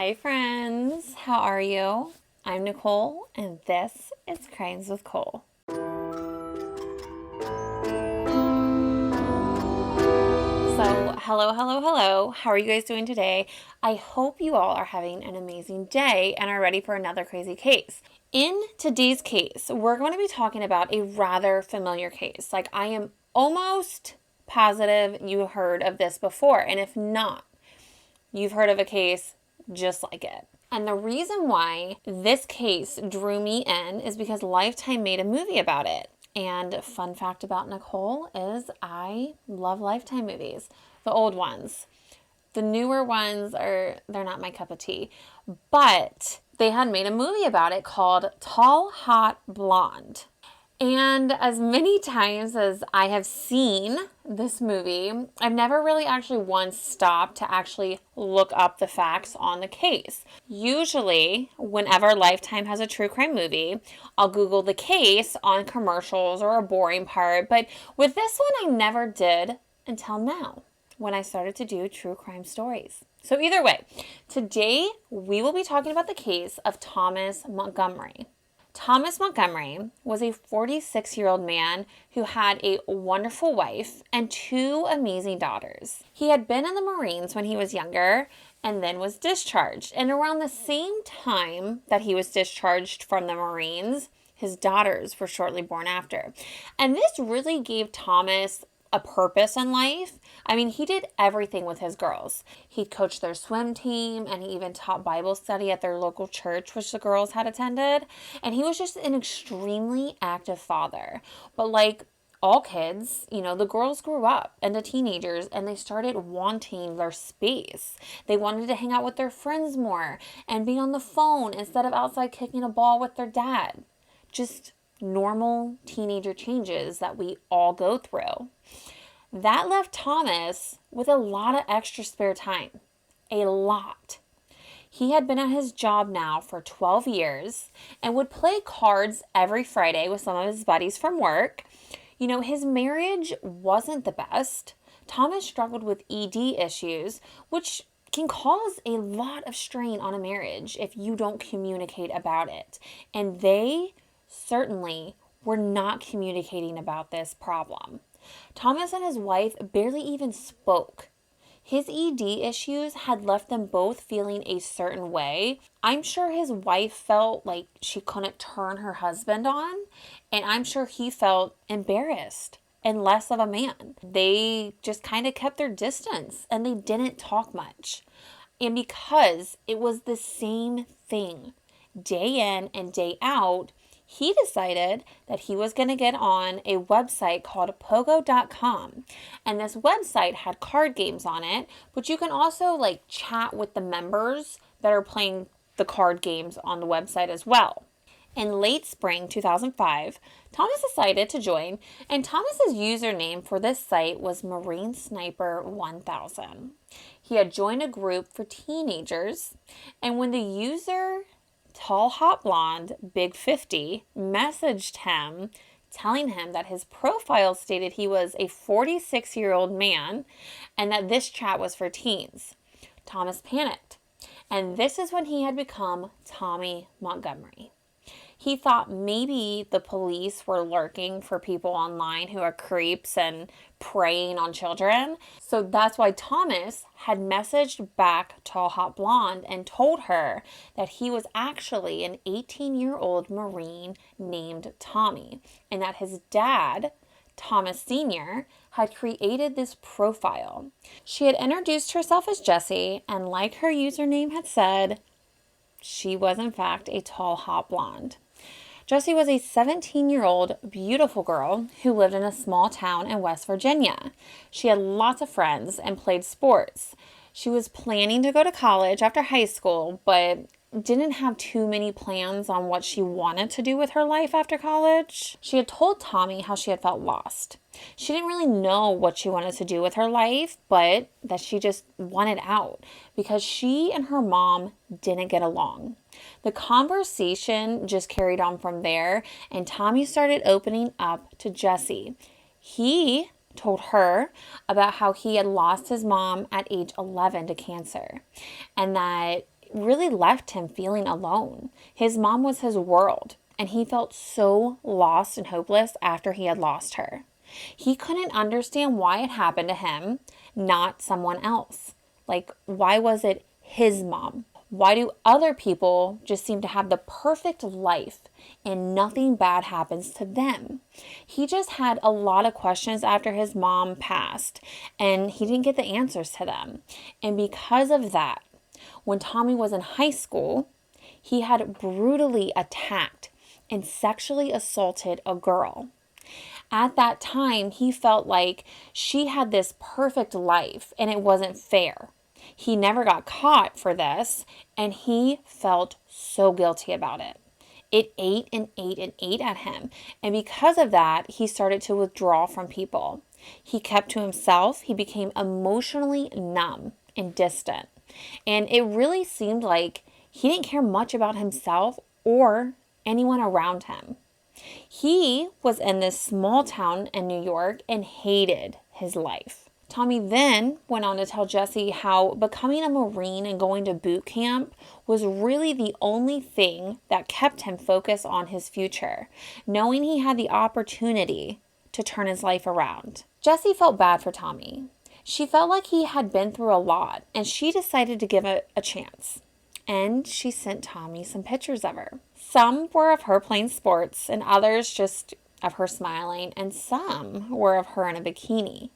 Hi friends, how are you? I'm Nicole and this is Crimes with Cole. So, hello. How are you guys doing today? I hope you all are having an amazing day and are ready for another crazy case. In today's case, we're going to be talking about a rather familiar case. Like, I am almost positive you heard of this before, and if not, you've heard of a case just like it. And the reason why this case drew me in is because Lifetime made a movie about it. And fun fact about Nicole is I love Lifetime movies, the old ones. The newer ones they're not my cup of tea. But they had made a movie about it called Tall, Hot, Blonde. And as many times as I have seen this movie, I've never really actually once stopped to actually look up the facts on the case. Usually, whenever Lifetime has a true crime movie, I'll Google the case on commercials or a boring part. But with this one, I never did until now, when I started to do true crime stories. So either way, today we will be talking about the case of Thomas Montgomery. Thomas Montgomery was a 46-year-old man who had a wonderful wife and two amazing daughters. He had been in the Marines when he was younger and then was discharged. And around the same time that he was discharged from the Marines, his daughters were shortly born after. And this really gave Thomas a purpose in life. I mean, he did everything with his girls. He coached their swim team and he even taught Bible study at their local church, which the girls had attended. And he was just an extremely active father. But like all kids, the girls grew up into teenagers and they started wanting their space. They wanted to hang out with their friends more and be on the phone instead of outside kicking a ball with their dad. Just normal teenager changes that we all go through. That left Thomas with a lot of extra spare time. A lot. He had been at his job now for 12 years and would play cards every Friday with some of his buddies from work. His marriage wasn't the best. Thomas struggled with ED issues, which can cause a lot of strain on a marriage if you don't communicate about it. And they certainly were not communicating about this problem. Thomas and his wife barely even spoke. His ED issues had left them both feeling a certain way. I'm sure his wife felt like she couldn't turn her husband on, and I'm sure he felt embarrassed and less of a man. They just kind of kept their distance and they didn't talk much. And because it was the same thing day in and day out, he decided that he was going to get on a website called Pogo.com. And this website had card games on it, but you can also chat with the members that are playing the card games on the website as well. In late spring 2005, Thomas decided to join, and Thomas's username for this site was Marine Sniper 1000. He had joined a group for teenagers, and when the user Tall Hot Blonde Big 50 messaged him telling him that his profile stated he was a 46-year-old man and that this chat was for teens. Thomas panicked, and this is when he had become Tommy Montgomery. He thought maybe the police were lurking for people online who are creeps and preying on children. So that's why Thomas had messaged back Tall Hot Blonde and told her that he was actually an 18-year-old Marine named Tommy, and that his dad, Thomas Sr., had created this profile. She had introduced herself as Jessie, and like her username had said, she was in fact a tall, hot blonde. Jessie was a 17-year-old beautiful girl who lived in a small town in West Virginia. She had lots of friends and played sports. She was planning to go to college after high school, but didn't have too many plans on what she wanted to do with her life after college. She had told Tommy how she had felt lost. She didn't really know what she wanted to do with her life, but that she just wanted out because she and her mom didn't get along. The conversation just carried on from there, and Tommy started opening up to Jessie. He told her about how he had lost his mom at age 11 to cancer, and that really left him feeling alone. His mom was his world, and he felt so lost and hopeless after he had lost her. He couldn't understand why it happened to him, not someone else. Like, why was it his mom? Why do other people just seem to have the perfect life and nothing bad happens to them? He just had a lot of questions after his mom passed, and he didn't get the answers to them. And because of that, when Tommy was in high school, he had brutally attacked and sexually assaulted a girl. At that time, he felt like she had this perfect life and it wasn't fair. He never got caught for this, and he felt so guilty about it. It ate and ate and ate at him, and because of that, he started to withdraw from people. He kept to himself. He became emotionally numb and distant, and it really seemed like he didn't care much about himself or anyone around him. He was in this small town in New York and hated his life. Tommy then went on to tell Jesse how becoming a Marine and going to boot camp was really the only thing that kept him focused on his future, knowing he had the opportunity to turn his life around. Jesse felt bad for Tommy. She felt like he had been through a lot, and she decided to give it a chance. And she sent Tommy some pictures of her. Some were of her playing sports, and others just of her smiling, and some were of her in a bikini.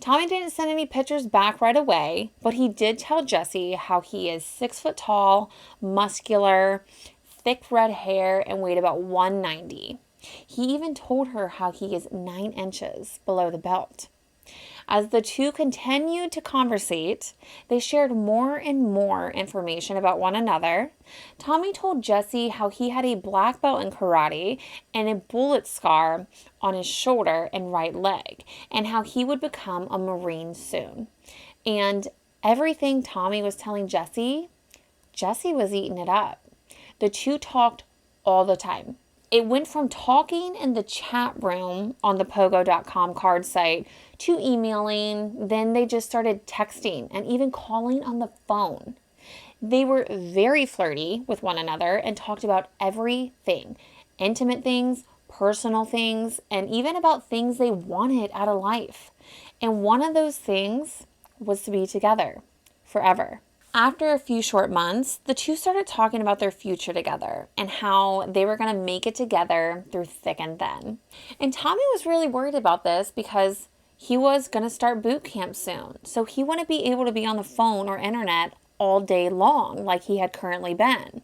Tommy didn't send any pictures back right away, but he did tell Jesse how he is 6 foot tall, muscular, thick red hair, and weighed about 190. He even told her how he is 9 inches below the belt. As the two continued to conversate, they shared more and more information about one another. Tommy told Jesse how he had a black belt in karate and a bullet scar on his shoulder and right leg, and how he would become a Marine soon. And everything Tommy was telling Jesse, Jesse was eating it up. The two talked all the time. It went from talking in the chat room on the pogo.com card site to emailing. Then they just started texting and even calling on the phone. They were very flirty with one another and talked about everything, intimate things, personal things, and even about things they wanted out of life. And one of those things was to be together forever. After a few short months, the two started talking about their future together and how they were going to make it together through thick and thin. And Tommy was really worried about this because he was going to start boot camp soon. So he wouldn't be able to be on the phone or internet all day long like he had currently been.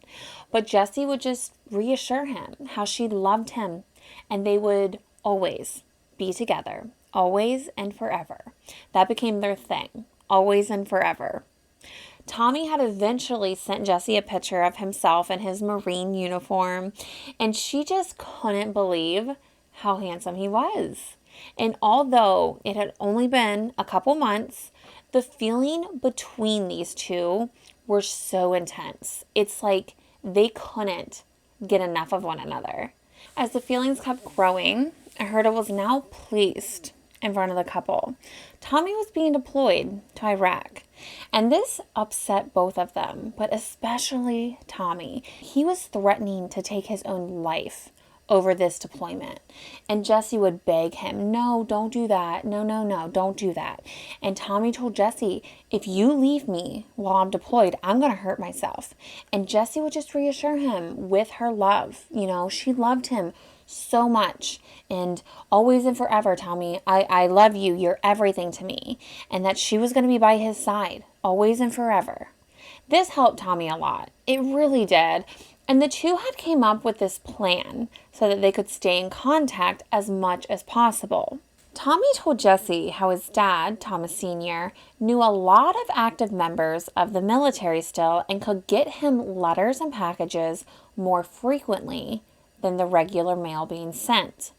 But Jessie would just reassure him how she loved him and they would always be together, always and forever. That became their thing, always and forever. Tommy had eventually sent Jesse a picture of himself in his Marine uniform, and she just couldn't believe how handsome he was. And although it had only been a couple months, the feeling between these two were so intense. It's like they couldn't get enough of one another. As the feelings kept growing, Herta was now placed in front of the couple. Tommy was being deployed to Iraq, and this upset both of them, but especially Tommy. He was threatening to take his own life over this deployment, and Jesse would beg him, no, don't do that, no, don't do that. And Tommy told Jesse, if you leave me while I'm deployed, I'm going to hurt myself. And Jesse would just reassure him with her love. You know, she loved him so much, and always and forever, Tommy, I love you, you're everything to me, and that she was going to be by his side, always and forever. This helped Tommy a lot. It really did. And the two had came up with this plan so that they could stay in contact as much as possible. Tommy told Jesse how his dad, Thomas Sr., knew a lot of active members of the military still and could get him letters and packages more frequently than the regular mail being sent.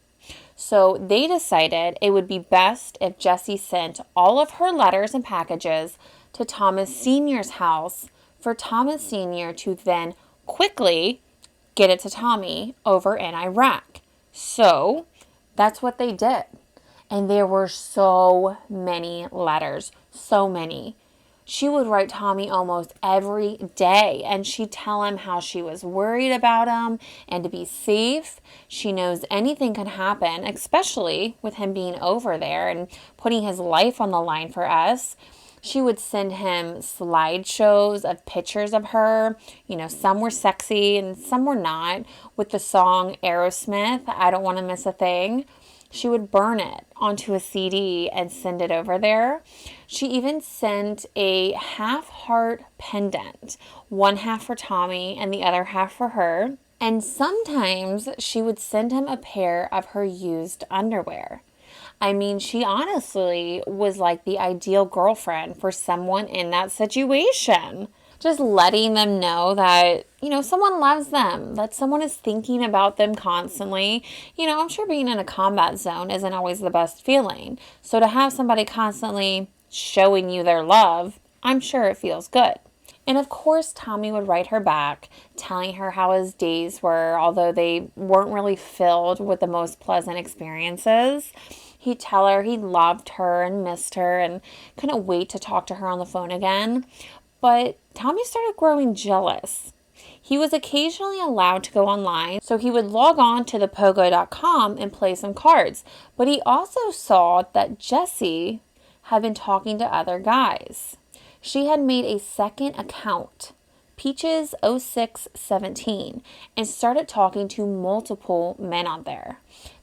So they decided it would be best if Jessie sent all of her letters and packages to Thomas Sr.'s house for Thomas Sr. to then quickly get it to Tommy over in Iraq. So that's what they did. And there were so many letters, so many. She would write Tommy almost every day, and she'd tell him how she was worried about him and to be safe. She knows anything can happen, especially with him being over there and putting his life on the line for us. She would send him slideshows of pictures of her. Some were sexy and some were not, with the song Aerosmith, I Don't Want to Miss a Thing. She would burn it onto a CD and send it over there. She even sent a half-heart pendant, one half for Tommy and the other half for her. And sometimes she would send him a pair of her used underwear. I mean, she honestly was like the ideal girlfriend for someone in that situation. Just letting them know that, someone loves them, that someone is thinking about them constantly. I'm sure being in a combat zone isn't always the best feeling. So to have somebody constantly showing you their love, I'm sure it feels good. And of course, Tommy would write her back, telling her how his days were, although they weren't really filled with the most pleasant experiences. He'd tell her he loved her and missed her and couldn't wait to talk to her on the phone again. But Tommy started growing jealous. He was occasionally allowed to go online, so he would log on to thepogo.com and play some cards. But he also saw that Jessie had been talking to other guys. She had made a second account, Peaches0617, and started talking to multiple men on there.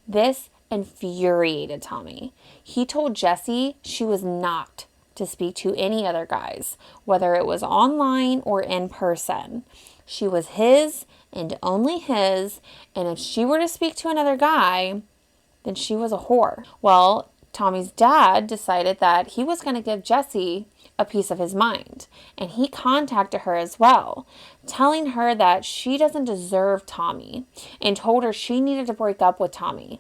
This infuriated Tommy. He told Jessie she was not to speak to any other guys, whether it was online or in person. She was his and only his, and if she were to speak to another guy, then she was a whore. Well, Tommy's dad decided that he was going to give Jessie a piece of his mind, and he contacted her as well, telling her that she doesn't deserve Tommy and told her she needed to break up with Tommy.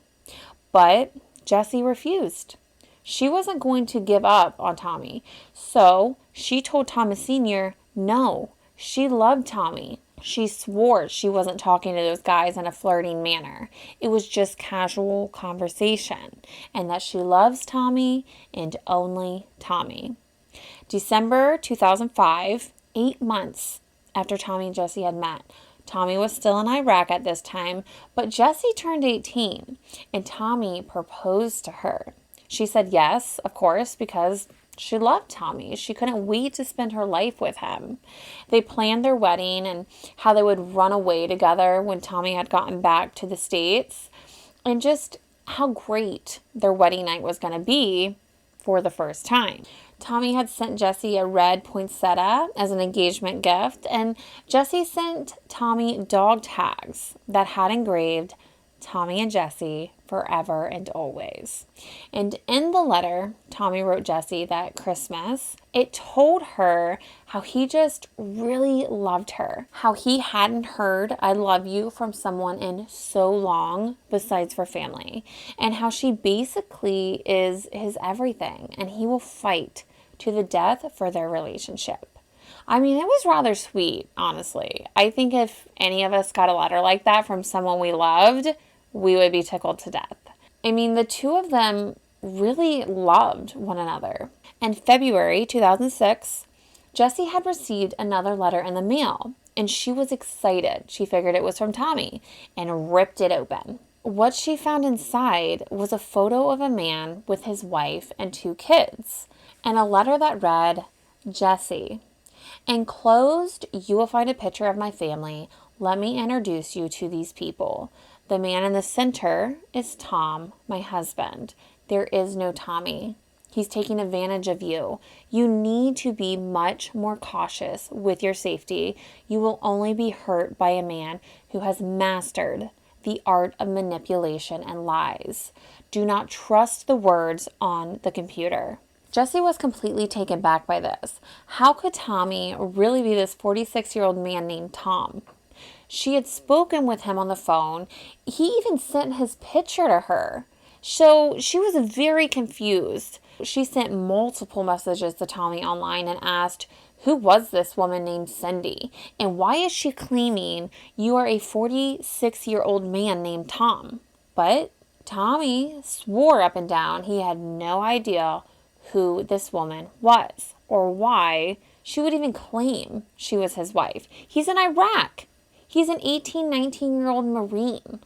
But Jessie refused. She wasn't going to give up on Tommy, so she told Thomas Sr. no, she loved Tommy. She swore she wasn't talking to those guys in a flirting manner. It was just casual conversation, and that she loves Tommy and only Tommy. December 2005, 8 months after Tommy and Jessie had met. Tommy was still in Iraq at this time, but Jessie turned 18, and Tommy proposed to her. She said yes, of course, because she loved Tommy. She couldn't wait to spend her life with him. They planned their wedding and how they would run away together when Tommy had gotten back to the States, and just how great their wedding night was going to be for the first time. Tommy had sent Jessie a red poinsettia as an engagement gift, and Jessie sent Tommy dog tags that had engraved Tommy and Jessie forever and always. And in the letter Tommy wrote Jessie that Christmas, it told her how he just really loved her, how he hadn't heard I love you from someone in so long besides for family, and how she basically is his everything and he will fight to the death for their relationship. I mean, it was rather sweet, honestly. I think if any of us got a letter like that from someone we loved, we would be tickled to death. I mean, the two of them really loved one another. In February 2006, Jessie had received another letter in the mail, and she was excited. She figured it was from Tommy and ripped it open. What she found inside was a photo of a man with his wife and 2 kids, and a letter that read, Jessie, enclosed, you will find a picture of my family. Let me introduce you to these people. The man in the center is Tom, my husband. There is no Tommy. He's taking advantage of you. You need to be much more cautious with your safety. You will only be hurt by a man who has mastered the art of manipulation and lies. Do not trust the words on the computer. Jessie was completely taken back by this. How could Tommy really be this 46-year-old man named Tom? She had spoken with him on the phone. He even sent his picture to her. So she was very confused. She sent multiple messages to Tommy online and asked, who was this woman named Cindy? And why is she claiming you are a 46-year-old man named Tom? But Tommy swore up and down he had no idea who this woman was. or why she would even claim she was his wife. He's in Iraq. He's an 18, 19-year-old Marine.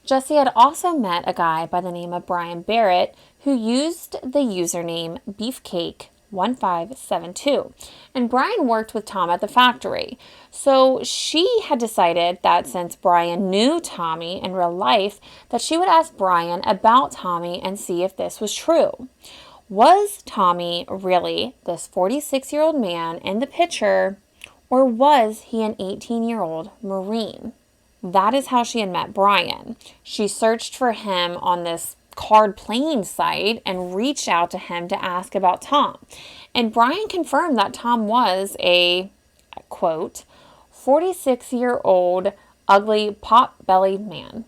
Jesse had also met a guy by the name of Brian Barrett who used the username Beefcake1572. And Brian worked with Tom at the factory. So she had decided that since Brian knew Tommy in real life, that she would ask Brian about Tommy and see if this was true. Was Tommy really this 46-year-old man in the picture, or was he an 18-year-old Marine? That is how she had met Brian. She searched for him on this card playing site and reached out to him to ask about Tom. And Brian confirmed that Tom was a, quote, 46-year-old ugly pot-bellied man.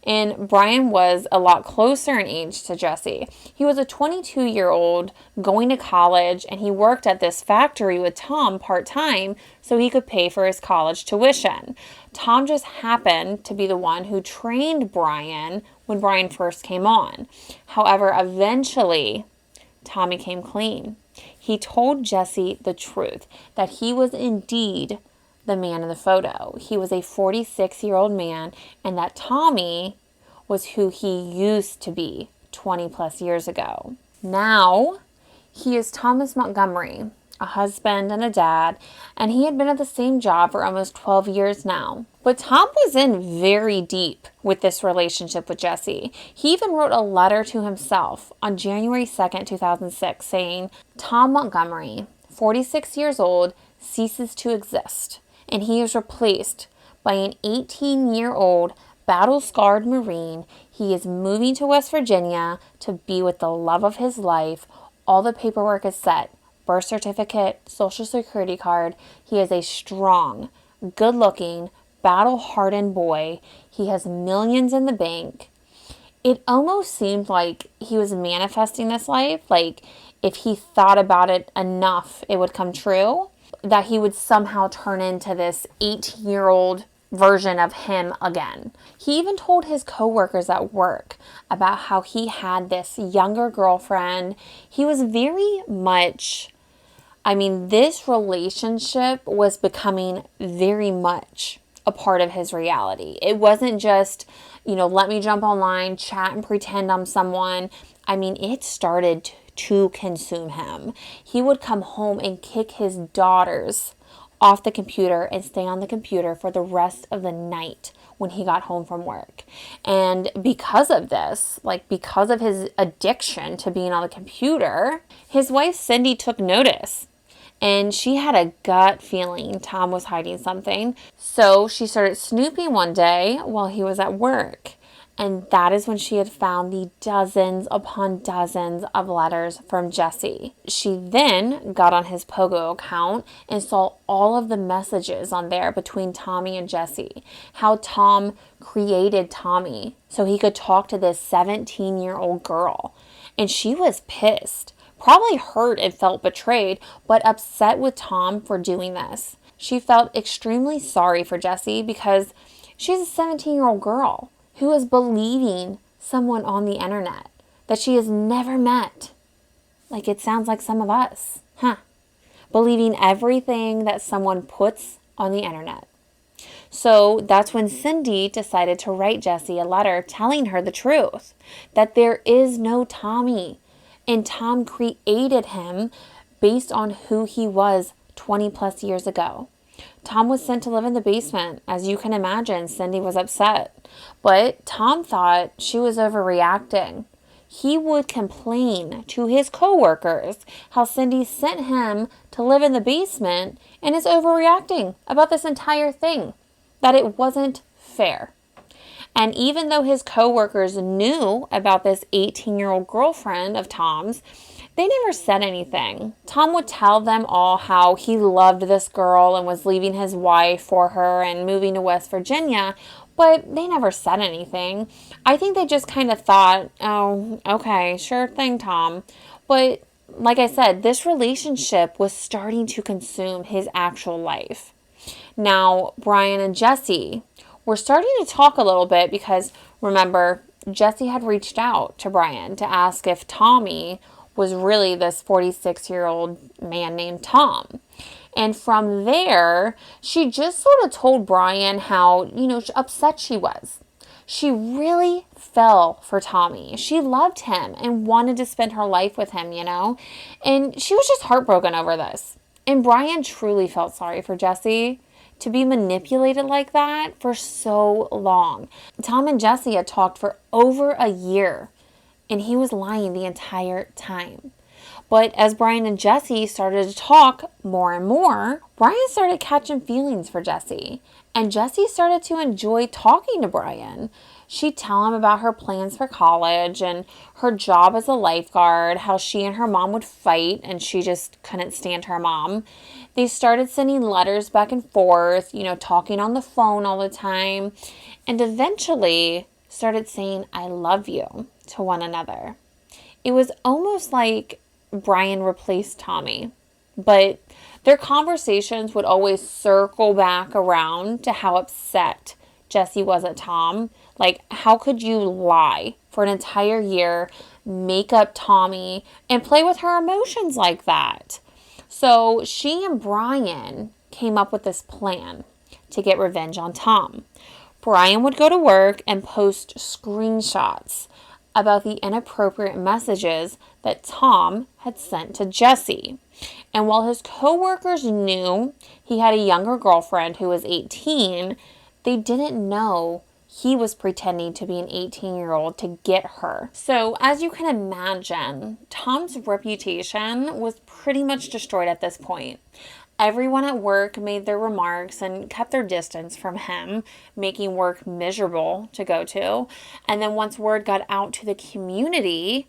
And Brian was a lot closer in age to Jesse. He was a 22-year-old going to college, and he worked at this factory with Tom part-time so he could pay for his college tuition. Tom just happened to be the one who trained Brian when Brian first came on. However, eventually, Tommy came clean. He told Jesse the truth, that he was indeed the man in the photo. He was a 46-year-old man, and that Tommy was who he used to be 20 plus years ago. Now, he is Thomas Montgomery, a husband and a dad, and he had been at the same job for almost 12 years now. But Tom was in very deep with this relationship with Jesse. He even wrote a letter to himself on January 2nd, 2006, saying, Tom Montgomery, 46 years old, ceases to exist, and he is replaced by an 18-year-old battle-scarred Marine. He is moving to West Virginia to be with the love of his life. All the paperwork is set. Birth certificate, social security card. He is a strong, good-looking, battle-hardened boy. He has millions in the bank. It almost seemed like he was manifesting this life, like if he thought about it enough, it would come true, that he would somehow turn into this 18-year-old version of him again. He even told his coworkers at work about how he had this younger girlfriend. He was very much, this relationship was becoming very much a part of his reality. It wasn't just, let me jump online, chat and pretend I'm someone. It started to consume him. He would come home and kick his daughters off the computer and stay on the computer for the rest of the night when he got home from work. And because of this, because of his addiction to being on the computer, his wife Cindy took notice. And she had a gut feeling Tom was hiding something. So she started snooping one day while he was at work. And that is when she had found the dozens upon dozens of letters from Jesse. She then got on his Pogo account and saw all of the messages on there between Tommy and Jesse. How Tom created Tommy so he could talk to this 17-year-old girl. And she was pissed. Probably hurt and felt betrayed, but upset with Tom for doing this. She felt extremely sorry for Jesse because she's a 17-year-old girl who is believing someone on the internet that she has never met. It sounds like some of us, believing everything that someone puts on the internet. So that's when Cindy decided to write Jesse a letter telling her the truth, that there is no Tommy, and Tom created him based on who he was 20 plus years ago. Tom was sent to live in the basement. As you can imagine, Cindy was upset. But Tom thought she was overreacting. He would complain to his coworkers how Cindy sent him to live in the basement and is overreacting about this entire thing, that it wasn't fair. And even though his coworkers knew about this 18-year-old girlfriend of Tom's, they never said anything. Tom would tell them all how he loved this girl and was leaving his wife for her and moving to West Virginia, but they never said anything. I think they just kind of thought, oh, okay, sure thing, Tom. But like I said, this relationship was starting to consume his actual life. Now, Brian and Jesse were starting to talk a little bit because, remember, Jesse had reached out to Brian to ask if Tommy was really this 46-year-old man named Tom. And from there, she just sort of told Brian how, upset she was. She really fell for Tommy. She loved him and wanted to spend her life with him, And she was just heartbroken over this. And Brian truly felt sorry for Jesse to be manipulated like that for so long. Tom and Jesse had talked for over a year, and he was lying the entire time. But as Brian and Jesse started to talk more and more, Brian started catching feelings for Jesse. And Jesse started to enjoy talking to Brian. She'd tell him about her plans for college and her job as a lifeguard, how she and her mom would fight and she just couldn't stand her mom. They started sending letters back and forth, talking on the phone all the time, and eventually started saying, "I love you" to one another. It was almost like Brian replaced Tommy, but their conversations would always circle back around to how upset Jesse was at Tom. Like, how could you lie for an entire year, make up Tommy, and play with her emotions like that? So she and Brian came up with this plan to get revenge on Tom. Brian would go to work and post screenshots about the inappropriate messages that Tom had sent to Jesse. And while his coworkers knew he had a younger girlfriend who was 18, they didn't know he was pretending to be an 18-year-old to get her. So as you can imagine, Tom's reputation was pretty much destroyed at this point. Everyone at work made their remarks and kept their distance from him, making work miserable to go to. And then once word got out to the community,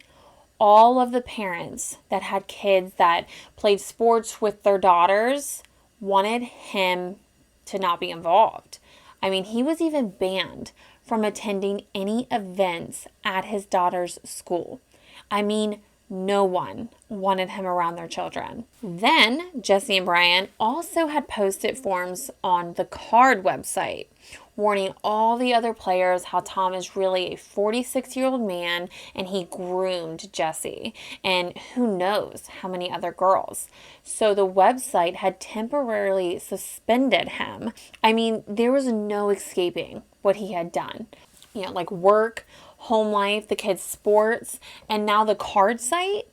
all of the parents that had kids that played sports with their daughters wanted him to not be involved. I mean, he was even banned from attending any events at his daughter's school. I mean, no one wanted him around their children. Then, Jesse and Brian also had post-it forms on the card website, warning all the other players how Tom is really a 46-year-old man and he groomed Jesse and who knows how many other girls. So the website had temporarily suspended him. I mean, there was no escaping what he had done. Like work, home life, the kids' sports, and now the card site.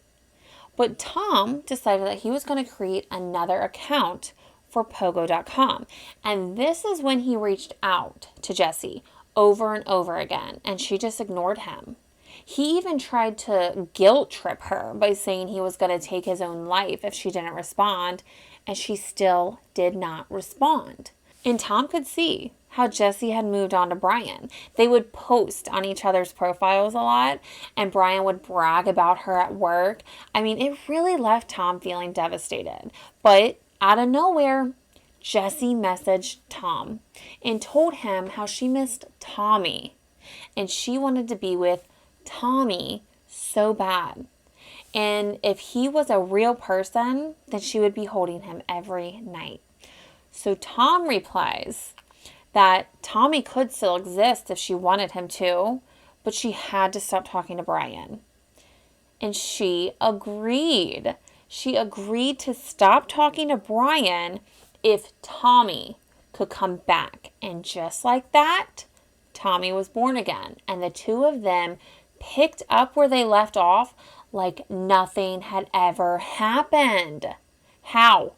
But Tom decided that he was going to create another account for Pogo.com. And this is when he reached out to Jesse over and over again, and she just ignored him. He even tried to guilt trip her by saying he was going to take his own life if she didn't respond, and she still did not respond. And Tom could see how Jesse had moved on to Brian. They would post on each other's profiles a lot, and Brian would brag about her at work. I mean, it really left Tom feeling devastated. But out of nowhere, Jesse messaged Tom and told him how she missed Tommy, and she wanted to be with Tommy so bad. And if he was a real person, then she would be holding him every night. So Tom replies that Tommy could still exist if she wanted him to, but she had to stop talking to Brian. And she agreed. She agreed to stop talking to Brian if Tommy could come back. And just like that, Tommy was born again. And the two of them picked up where they left off like nothing had ever happened. How?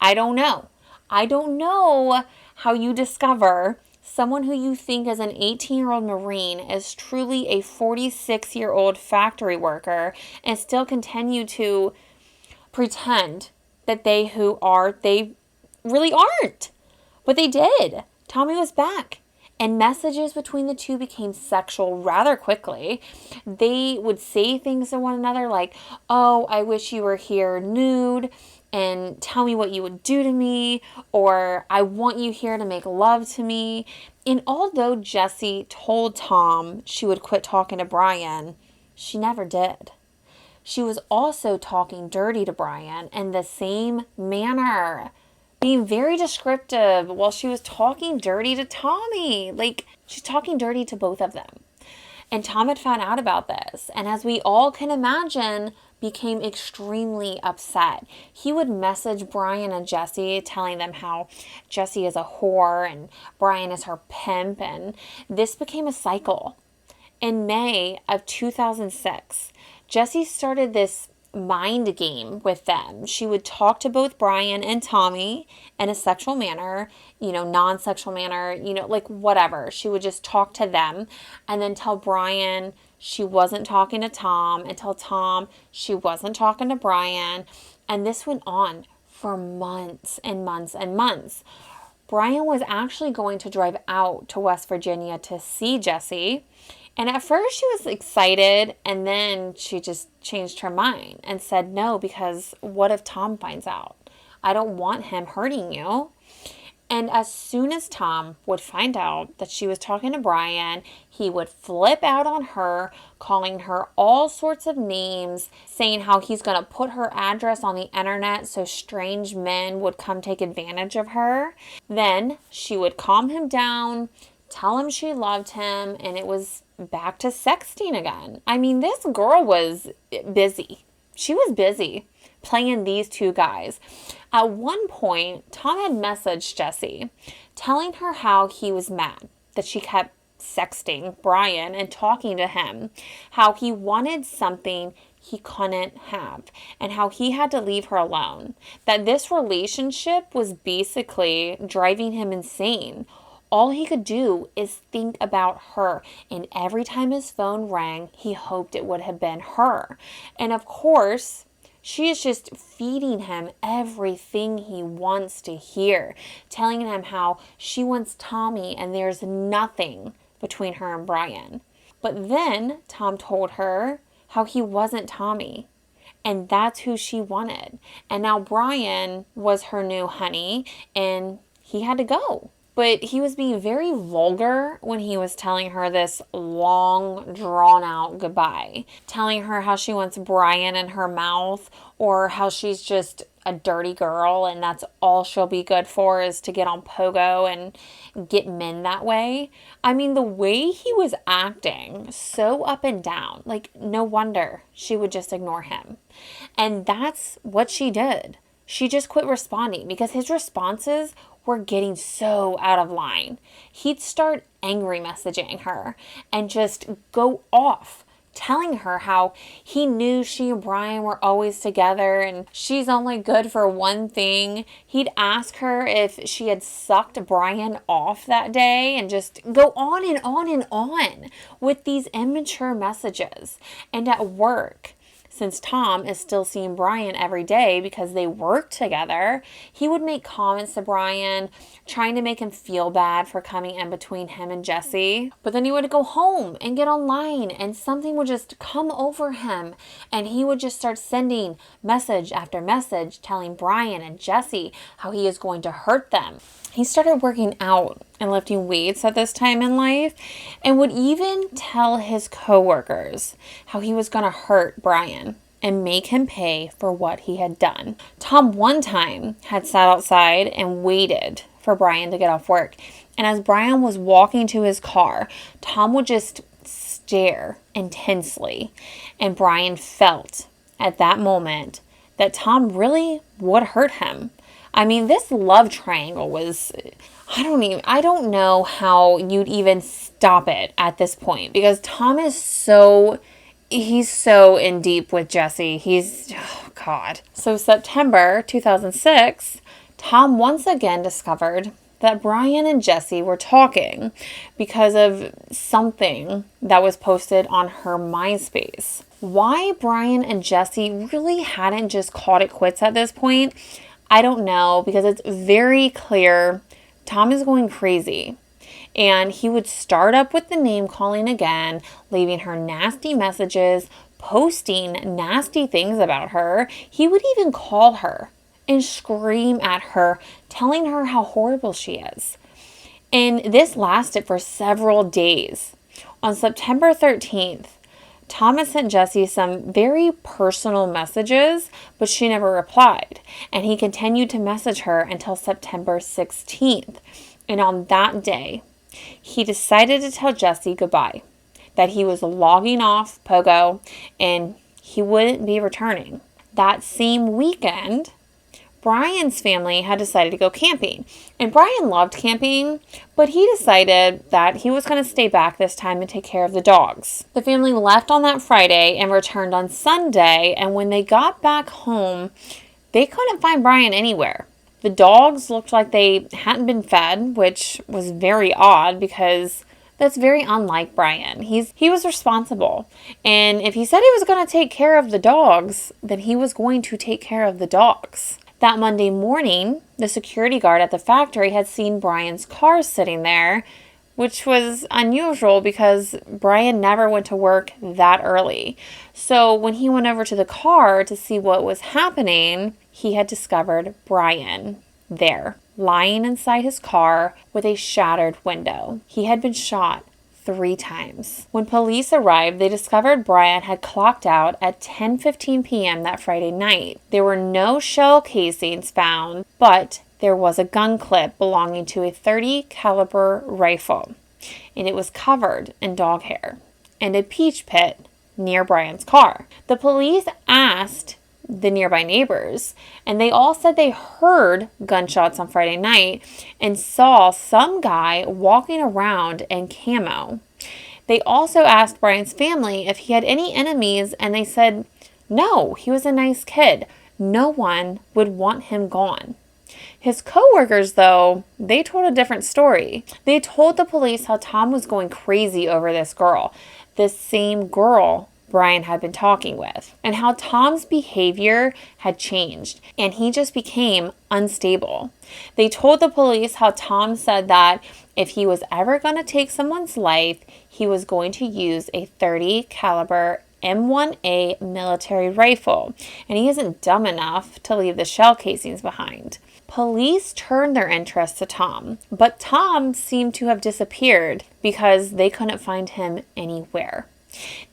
I don't know. I don't know how you discover someone who you think is an 18-year-old Marine is truly a 46-year-old factory worker and still continue to pretend that they really aren't. But they did. Tommy was back. And messages between the two became sexual rather quickly. They would say things to one another like, "Oh, I wish you were here nude, and tell me what you would do to me," or "I want you here to make love to me." And although Jesse told Tom she would quit talking to Brian, she never did. She was also talking dirty to Brian in the same manner, being very descriptive while she was talking dirty to Tommy. Like, she's talking dirty to both of them. And Tom had found out about this. And as we all can imagine, became extremely upset. He would message Brian and Jesse telling them how Jesse is a whore and Brian is her pimp, and this became a cycle. In May of 2006, Jesse started this mind game with them. She would talk to both Brian and Tommy in a sexual manner, non-sexual manner, like whatever. She would just talk to them and then tell Brian she wasn't talking to Tom, and tell Tom she wasn't talking to Brian. And this went on for months and months and months. Brian was actually going to drive out to West Virginia to see Jesse. And at first she was excited, and then she just changed her mind and said no, because what if Tom finds out? I don't want him hurting you. And as soon as Tom would find out that she was talking to Brian, he would flip out on her, calling her all sorts of names, saying how he's going to put her address on the internet so strange men would come take advantage of her. Then she would calm him down, tell him she loved him, and it was back to sexting again. I mean, this girl was busy. She was busy playing these two guys. At one point, Tom had messaged Jesse, telling her how he was mad that she kept sexting Brian and talking to him, how he wanted something he couldn't have, and how he had to leave her alone, that this relationship was basically driving him insane. All he could do is think about her, and every time his phone rang, he hoped it would have been her. And of course, she is just feeding him everything he wants to hear, telling him how she wants Tommy and there's nothing between her and Brian. But then Tom told her how he wasn't Tommy, and that's who she wanted. And now Brian was her new honey, and he had to go. But he was being very vulgar when he was telling her this long, drawn-out goodbye. Telling her how she wants Brian in her mouth, or how she's just a dirty girl and that's all she'll be good for is to get on Pogo and get men that way. I mean, the way he was acting, so up and down, like no wonder she would just ignore him. And that's what she did. She just quit responding because his responses were getting so out of line. He'd start angry messaging her and just go off, telling her how he knew she and Brian were always together and she's only good for one thing. He'd ask her if she had sucked Brian off that day and just go on and on and on with these immature messages. And at work, since Tom is still seeing Brian every day because they work together, he would make comments to Brian, trying to make him feel bad for coming in between him and Jesse. But then he would go home and get online and something would just come over him and he would just start sending message after message telling Brian and Jesse how he is going to hurt them. He started working out and lifting weights at this time in life and would even tell his coworkers how he was going to hurt Brian and make him pay for what he had done. Tom one time had sat outside and waited for Brian to get off work. And as Brian was walking to his car, Tom would just stare intensely. And Brian felt at that moment that Tom really would hurt him. I mean, this love triangle was, I don't know how you'd even stop it at this point because Tom is he's so in deep with Jesse. Oh God. So September 2006, Tom once again discovered that Brian and Jesse were talking because of something that was posted on her MySpace. Why Brian and Jesse really hadn't just called it quits at this point, I don't know, because it's very clear Tom is going crazy. And he would start up with the name calling again, leaving her nasty messages, posting nasty things about her. He would even call her and scream at her, telling her how horrible she is. And this lasted for several days. On September 13th, Thomas sent Jesse some very personal messages, but she never replied. And he continued to message her until September 16th. And on that day, he decided to tell Jesse goodbye, that he was logging off Pogo and he wouldn't be returning. That same weekend, Brian's family had decided to go camping. And Brian loved camping, but he decided that he was going to stay back this time and take care of the dogs. The family left on that Friday and returned on Sunday, and when they got back home, they couldn't find Brian anywhere. The dogs looked like they hadn't been fed, which was very odd because that's very unlike Brian. He was responsible. And if he said he was going to take care of the dogs, then he was going to take care of the dogs. That Monday morning, the security guard at the factory had seen Brian's car sitting there, which was unusual because Brian never went to work that early. So when he went over to the car to see what was happening, he had discovered Brian there, lying inside his car with a shattered window. He had been shot 3 times. When police arrived, they discovered Brian had clocked out at 10:15 p.m. that Friday night. There were no shell casings found, but there was a gun clip belonging to a .30 caliber rifle, and it was covered in dog hair, and a peach pit near Brian's car. The police asked the nearby neighbors, and they all said they heard gunshots on Friday night and saw some guy walking around in camo. They also asked Brian's family if he had any enemies, and they said no, he was a nice kid. No one would want him gone. His co-workers, though, they told a different story. They told the police how Tom was going crazy over this girl, this same girl Brian had been talking with, and how Tom's behavior had changed and he just became unstable. They told the police how Tom said that if he was ever going to take someone's life, he was going to use a .30 caliber M1A military rifle, and he isn't dumb enough to leave the shell casings behind. Police turned their interest to Tom, but Tom seemed to have disappeared because they couldn't find him anywhere.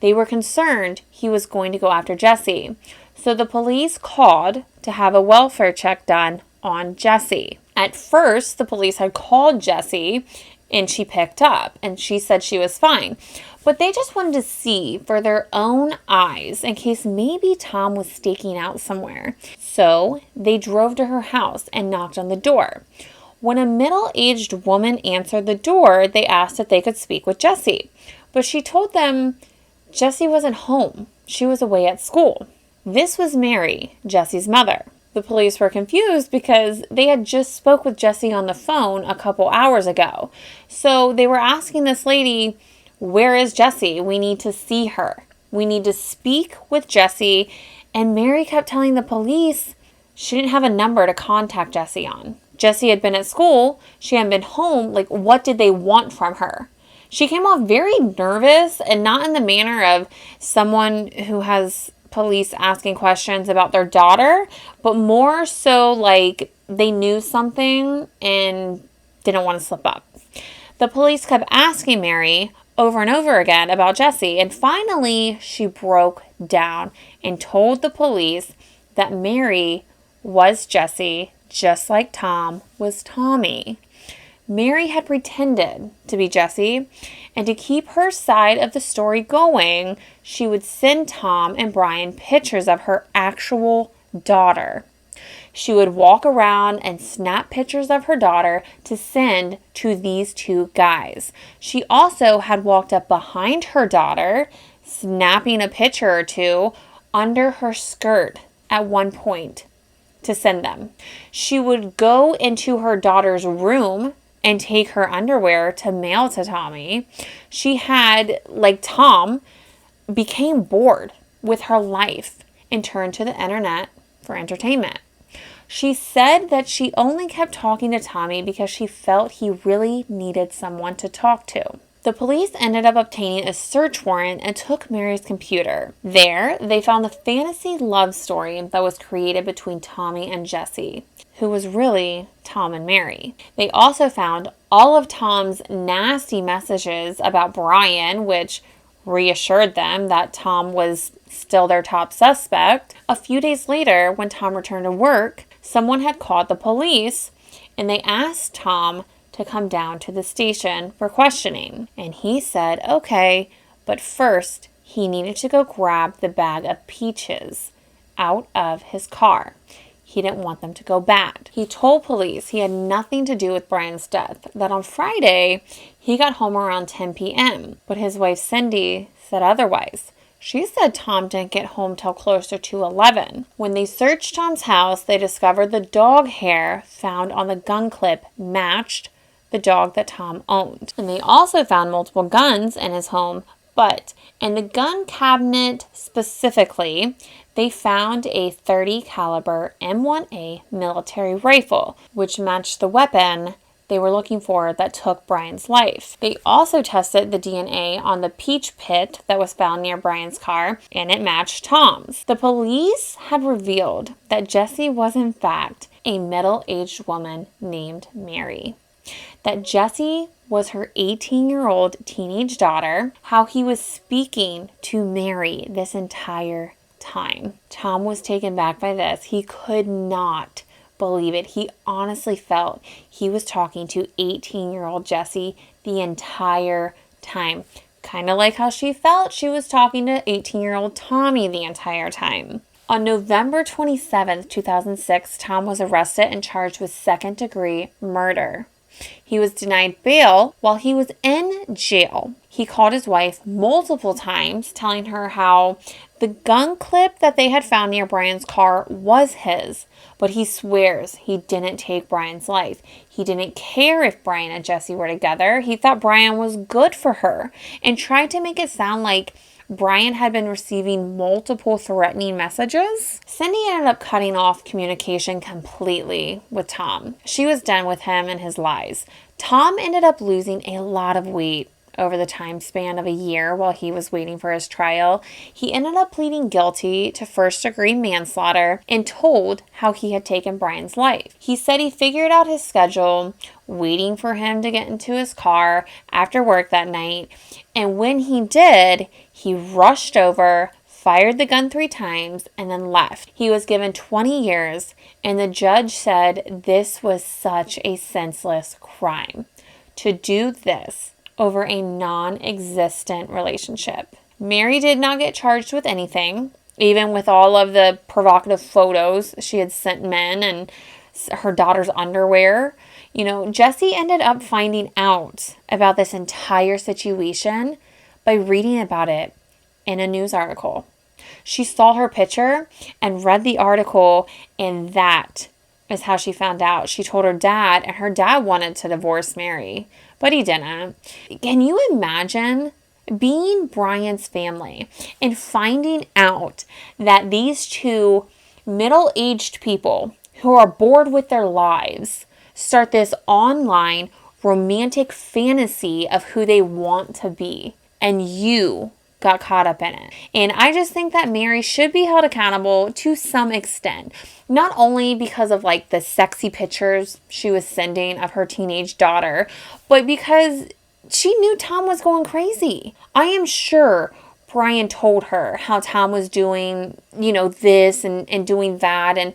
They were concerned he was going to go after Jesse, so the police called to have a welfare check done on Jesse. At first, the police had called Jesse, and she picked up, and she said she was fine. But they just wanted to see for their own eyes in case maybe Tom was staking out somewhere. So they drove to her house and knocked on the door. When a middle-aged woman answered the door, they asked if they could speak with Jesse. But she told them Jesse wasn't home. She was away at school. This was Mary, Jesse's mother. The police were confused because they had just spoke with Jesse on the phone a couple hours ago. So they were asking this lady, where is Jesse? We need to see her. We need to speak with Jesse. And Mary kept telling the police she didn't have a number to contact Jesse on. Jesse had been at school. She hadn't been home. Like, what did they want from her? She came off very nervous, and not in the manner of someone who has police asking questions about their daughter, but more so like they knew something and didn't want to slip up. The police kept asking Mary over and over again about Jesse, and finally she broke down and told the police that Mary was Jesse, just like Tom was Tommy. Mary had pretended to be Jesse, and to keep her side of the story going, she would send Tom and Brian pictures of her actual daughter. She would walk around and snap pictures of her daughter to send to these 2 guys. She also had walked up behind her daughter, snapping a picture or 2 under her skirt at one point to send them. She would go into her daughter's room and take her underwear to mail to Tommy. She had, like Tom, became bored with her life and turned to the internet for entertainment. She said that she only kept talking to Tommy because she felt he really needed someone to talk to. The police ended up obtaining a search warrant and took Mary's computer. There, they found the fantasy love story that was created between Tommy and Jesse, who was really Tom and Mary. They also found all of Tom's nasty messages about Brian, which reassured them that Tom was still their top suspect. A few days later, when Tom returned to work, someone had called the police, and they asked Tom to come down to the station for questioning. And he said, okay, but first he needed to go grab the bag of peaches out of his car. He didn't want them to go bad. He told police he had nothing to do with Brian's death, that on Friday, he got home around 10 p.m., but his wife Cindy said otherwise. She said Tom didn't get home till closer to 11. When they searched Tom's house, they discovered the dog hair found on the gun clip matched the dog that Tom owned. And they also found multiple guns in his home, but in the gun cabinet specifically, they found a .30 caliber M1A military rifle, which matched the weapon they were looking for that took Brian's life. They also tested the DNA on the peach pit that was found near Brian's car, and it matched Tom's. The police had revealed that Jessie was in fact a middle-aged woman named Mary. That Jessie was her 18-year-old teenage daughter, how he was speaking to Mary this entire time. Tom was taken back by this. He could not believe it. He honestly felt he was talking to 18-year-old Jessie the entire time. Kind of like how she felt she was talking to 18-year-old Tommy the entire time. On November 27th, 2006, Tom was arrested and charged with second-degree murder. He was denied bail while he was in jail. He called his wife multiple times, telling her how the gun clip that they had found near Brian's car was his, but he swears he didn't take Brian's life. He didn't care if Brian and Jessie were together. He thought Brian was good for her and tried to make it sound like Brian had been receiving multiple threatening messages. Cindy ended up cutting off communication completely with Tom. She was done with him and his lies. Tom ended up losing a lot of weight over the time span of a year while he was waiting for his trial. He ended up pleading guilty to first-degree manslaughter and told how he had taken Brian's life. He said he figured out his schedule, waiting for him to get into his car after work that night, and when he did, he rushed over, fired the gun 3 times, and then left. He was given 20 years, and the judge said this was such a senseless crime. To do this over a non-existent relationship. Mary did not get charged with anything, even with all of the provocative photos she had sent men and her daughter's underwear. You know, Jessie ended up finding out about this entire situation by reading about it in a news article. She saw her picture and read the article, and that is how she found out. She told her dad, and her dad wanted to divorce Mary, but he didn't. Can you imagine being Brian's family and finding out that these two middle-aged people who are bored with their lives start this online romantic fantasy of who they want to be, and you got caught up in it? And I just think that Mary should be held accountable to some extent. Not only because of like the sexy pictures she was sending of her teenage daughter, but because she knew Tom was going crazy. I am sure Brian told her how Tom was doing, this and doing that. And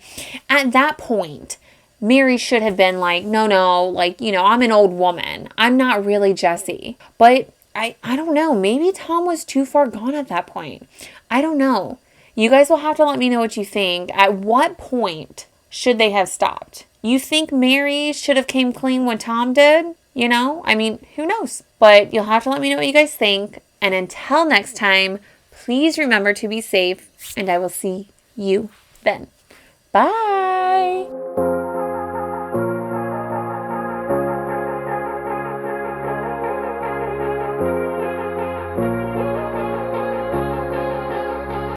at that point, Mary should have been like, no, I'm an old woman. I'm not really Jessie. But I don't know. Maybe Tom was too far gone at that point. I don't know. You guys will have to let me know what you think. At what point should they have stopped? You think Mary should have came clean when Tom did? Who knows? But you'll have to let me know what you guys think. And until next time, please remember to be safe. And I will see you then. Bye.